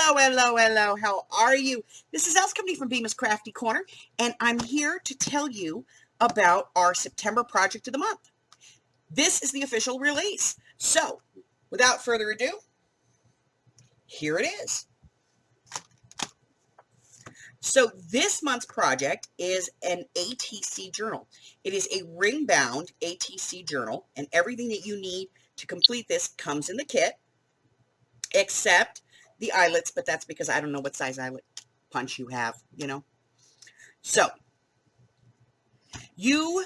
Hello, hello, hello. How are you? This is Alice Company from bmascraftycorner, and I'm here to tell you about our September project of the month. This is the official release. So, without further ado, here it is. So this month's project is an ATC journal. It is a ring-bound ATC journal, and everything that you need to complete this comes in the kit, except the eyelets, but that's because I don't know what size eyelet punch you have, you know. So you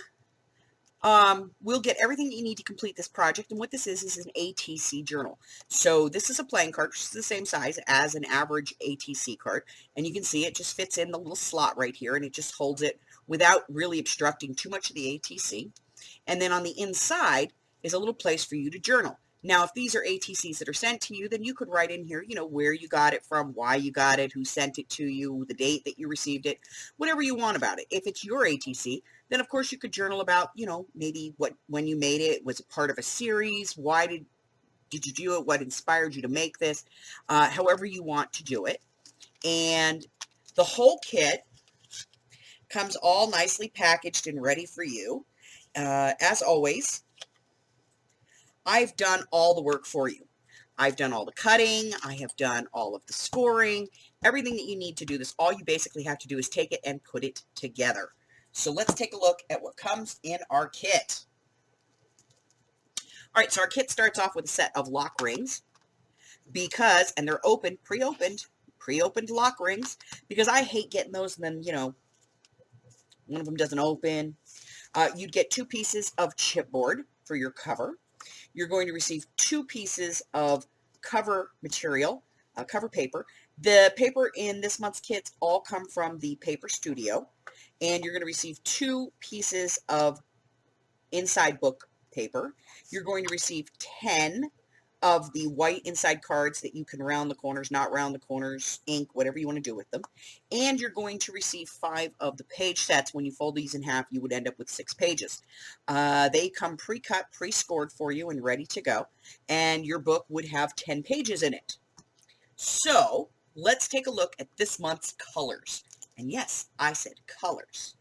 will get everything that you need to complete this project, and what this is an ATC journal. So this is a playing card, which is the same size as an average ATC card, and you can see it just fits in the little slot right here, and it just holds it without really obstructing too much of the ATC. And then on the inside is a little place for you to journal. Now, if these are ATCs that are sent to you, then you could write in here, you know, where you got it from, why you got it, who sent it to you, the date that you received it, whatever you want about it. If it's your ATC, then of course you could journal about, you know, maybe when you made it, was it part of a series, why did you do it, what inspired you to make this, however you want to do it. And the whole kit comes all nicely packaged and ready for you. As always, I've done all the work for you. I've done all the cutting. I have done all of the scoring, everything that you need to do this. All you basically have to do is take it and put it together. So let's take a look at what comes in our kit. All right, so our kit starts off with a set of lock rings because, and they're open, pre-opened lock rings, because I hate getting those and then, you know, one of them doesn't open. You'd get 2 pieces of chipboard for your cover. You're going to receive 2 pieces of cover material, cover paper. The paper in this month's kits all come from the Paper Studio, and you're going to receive 2 pieces of inside book paper. You're going to receive 10 of the white inside cards that you can round the corners, not round the corners, ink, whatever you want to do with them. And you're going to receive 5 of the page sets. When you fold these in half, you would end up with 6 pages. They come pre-cut, pre-scored for you and ready to go. And your book would have 10 pages in it. So let's take a look at this month's colors. And yes, I said colors.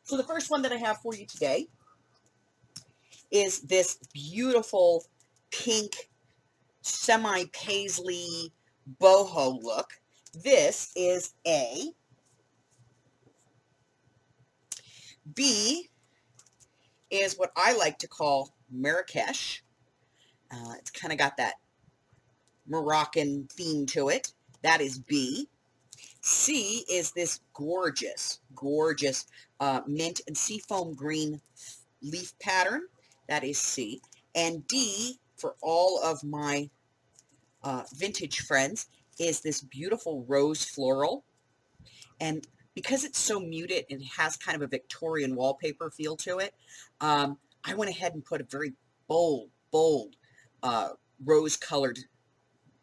So the first one that I have for you today is this beautiful pink semi-paisley boho look. This is A. B is what I like to call Marrakesh. It's kind of got that Moroccan theme to it. That is B. C is this gorgeous mint and seafoam green leaf pattern. That is C. And D, for all of my vintage friends, is this beautiful rose floral. And because it's so muted and has kind of a Victorian wallpaper feel to it, I went ahead and put a very bold rose-colored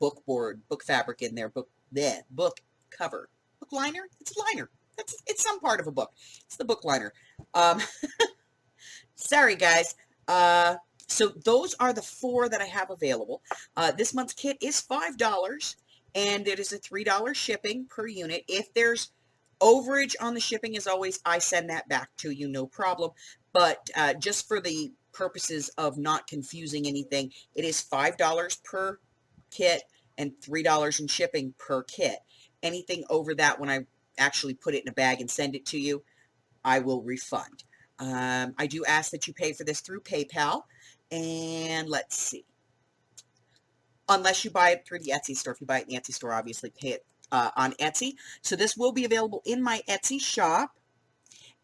book fabric in there, book cover. Book liner? It's a liner. It's some part of a book. It's the book liner. Sorry, guys. So those are the 4 that I have available. This month's kit is $5, and it is a $3 shipping per unit. If there's overage on the shipping, as always, I send that back to you, no problem. But just for the purposes of not confusing anything, it is $5 per kit and $3 in shipping per kit. Anything over that, when I actually put it in a bag and send it to you, I will refund. I do ask that you pay for this through PayPal, and let's see. Unless you buy it through the Etsy store. If you buy it in the Etsy store, obviously pay it on Etsy. So this will be available in my Etsy shop.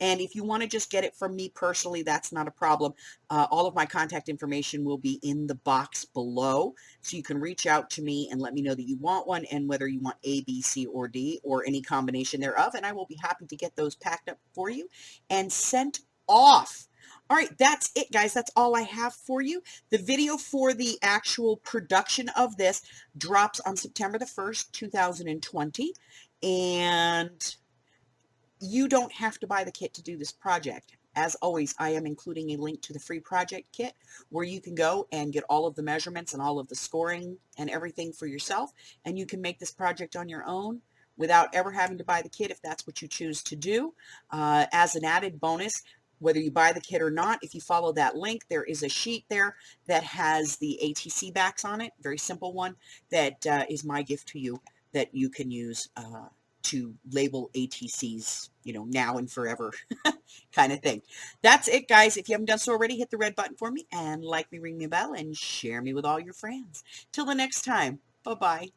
And if you want to just get it from me personally, that's not a problem. All of my contact information will be in the box below. So you can reach out to me and let me know that you want one and whether you want A, B, C, or D, or any combination thereof. And I will be happy to get those packed up for you and sent off. All right, that's it, guys. That's all I have for you. The video for the actual production of this drops on September the 1st, 2020. And you don't have to buy the kit to do this project. As always, I am including a link to the free project kit where you can go and get all of the measurements and all of the scoring and everything for yourself. And you can make this project on your own without ever having to buy the kit if that's what you choose to do. As an added bonus, whether you buy the kit or not, if you follow that link, there is a sheet there that has the ATC backs on it, very simple one, that is my gift to you that you can use to label ATCs, now and forever kind of thing. That's it, guys. If you haven't done so already, hit the red button for me and like me, ring me a bell, and share me with all your friends. Till the next time, bye-bye.